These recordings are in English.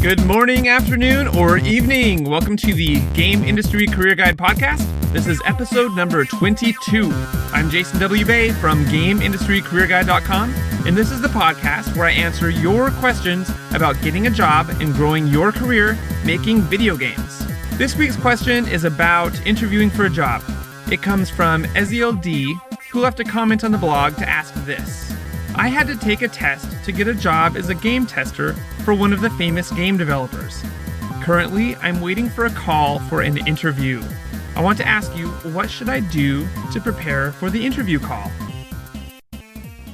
Good morning, afternoon, or evening. Welcome to the Game Industry Career Guide podcast. This is episode number 22. I'm Jason W. Bay from GameIndustryCareerGuide.com, and this is the podcast where I answer your questions about getting a job and growing your career making video games. This week's question is about interviewing for a job. It comes from Eziel D, who left a comment on the blog to ask this. I had to take a test to get a job as a game tester for one of the famous game developers. Currently, I'm waiting for a call for an interview. I want to ask you, what should I do to prepare for the interview call?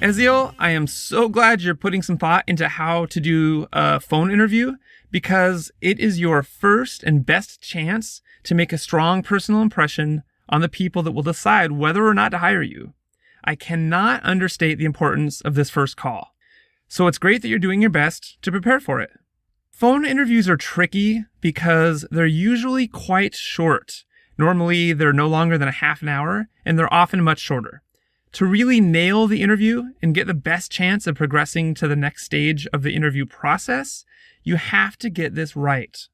Eziel, I am so glad you're putting some thought into how to do a phone interview because it is your first and best chance to make a strong personal impression on the people that will decide whether or not to hire you. I cannot understate the importance of this first call. So it's great that you're doing your best to prepare for it. Phone interviews are tricky because they're usually quite short. Normally, they're no longer than a half an hour, and they're often much shorter. To really nail the interview and get the best chance of progressing to the next stage of the interview process, you have to get this right.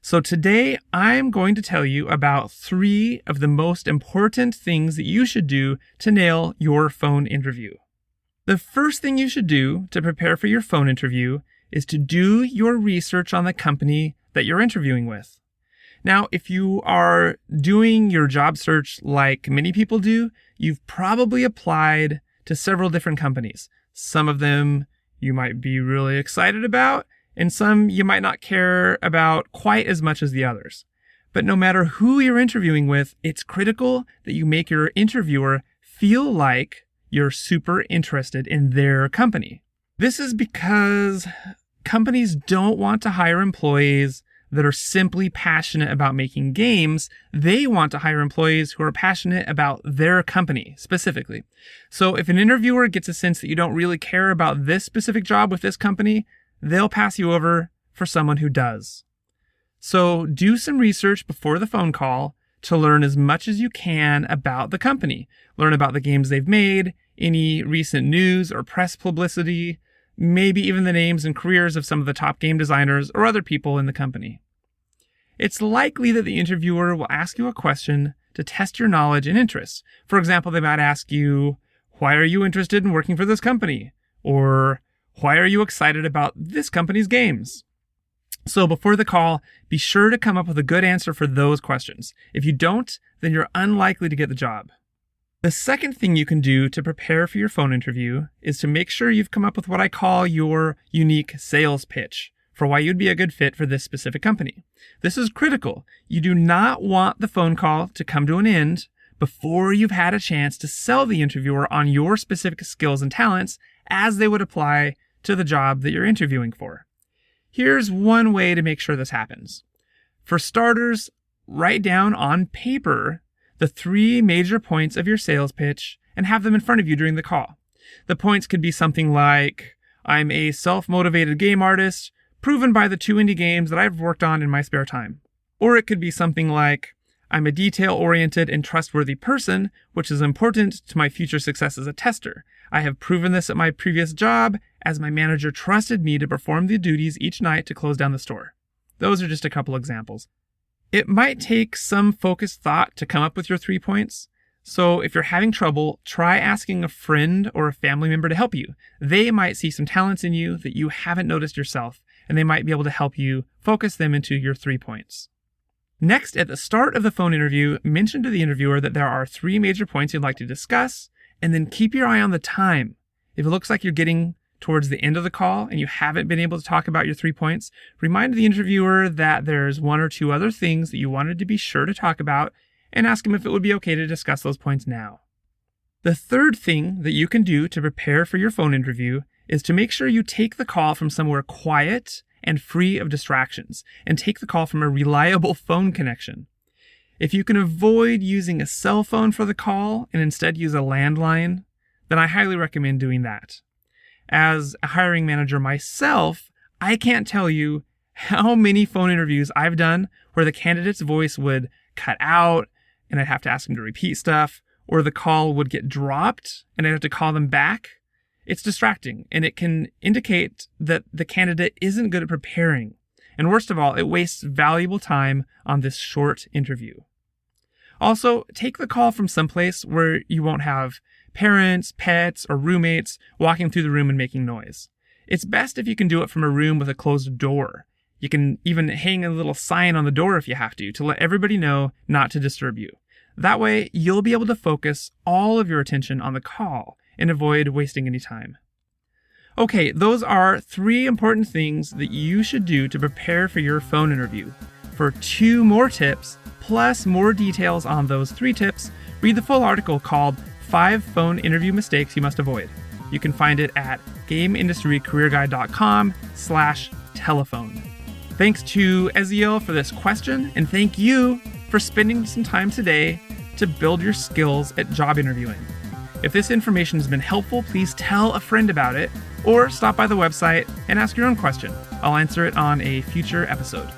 So today, I'm going to tell you about 3 of the most important things that you should do to nail your phone interview. The first thing you should do to prepare for your phone interview is to do your research on the company that you're interviewing with. Now, if you are doing your job search like many people do, you've probably applied to several different companies. Some of them you might be really excited about, and some you might not care about quite as much as the others. But no matter who you're interviewing with, it's critical that you make your interviewer feel like you're super interested in their company. This is because companies don't want to hire employees that are simply passionate about making games. They want to hire employees who are passionate about their company specifically. So if an interviewer gets a sense that you don't really care about this specific job with this company, they'll pass you over for someone who does. So do some research before the phone call to learn as much as you can about the company. Learn about the games they've made, any recent news or press publicity, maybe even the names and careers of some of the top game designers or other people in the company. It's likely that the interviewer will ask you a question to test your knowledge and interests. For example, they might ask you, why are you interested in working for this company? Or why are you excited about this company's games? So before the call, be sure to come up with a good answer for those questions. If you don't, then you're unlikely to get the job. The second thing you can do to prepare for your phone interview is to make sure you've come up with what I call your unique sales pitch for why you'd be a good fit for this specific company. This is critical. You do not want the phone call to come to an end before you've had a chance to sell the interviewer on your specific skills and talents as they would apply to the job that you're interviewing for. Here's one way to make sure this happens. For starters, write down on paper the 3 major points of your sales pitch and have them in front of you during the call. The points could be something like, I'm a self-motivated game artist, proven by the 2 indie games that I've worked on in my spare time. Or it could be something like, I'm a detail-oriented and trustworthy person, which is important to my future success as a tester. I have proven this at my previous job, as my manager trusted me to perform the duties each night to close down the store. Those are just a couple examples. It might take some focused thought to come up with your 3 points. So if you're having trouble, try asking a friend or a family member to help you. They might see some talents in you that you haven't noticed yourself, and they might be able to help you focus them into your 3 points. Next, at the start of the phone interview, mention to the interviewer that there are 3 major points you'd like to discuss, and then keep your eye on the time. If it looks like you're getting towards the end of the call and you haven't been able to talk about your 3 points, remind the interviewer that there's 1 or 2 other things that you wanted to be sure to talk about and ask them if it would be okay to discuss those points now. The third thing that you can do to prepare for your phone interview is to make sure you take the call from somewhere quiet and free of distractions, and take the call from a reliable phone connection. If you can avoid using a cell phone for the call and instead use a landline, then I highly recommend doing that. As a hiring manager myself, I can't tell you how many phone interviews I've done where the candidate's voice would cut out and I'd have to ask them to repeat stuff, or the call would get dropped and I'd have to call them back. It's distracting, and it can indicate that the candidate isn't good at preparing. And worst of all, it wastes valuable time on this short interview. Also, take the call from someplace where you won't have parents, pets, or roommates walking through the room and making noise. It's best if you can do it from a room with a closed door. You can even hang a little sign on the door if you have to let everybody know not to disturb you. That way, you'll be able to focus all of your attention on the call and avoid wasting any time. Okay, those are 3 important things that you should do to prepare for your phone interview. For 2 more tips, plus more details on those 3 tips, read the full article called 5 Phone Interview Mistakes You Must Avoid. You can find it at GameIndustryCareerGuide.com/telephone. Thanks to Eziel for this question, and thank you for spending some time today to build your skills at job interviewing. If this information has been helpful, please tell a friend about it, or stop by the website and ask your own question. I'll answer it on a future episode.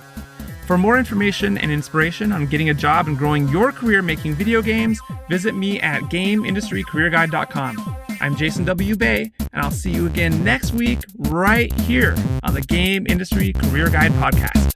For more information and inspiration on getting a job and growing your career making video games, visit me at GameIndustryCareerGuide.com. I'm Jason W. Bay, and I'll see you again next week right here on the Game Industry Career Guide podcast.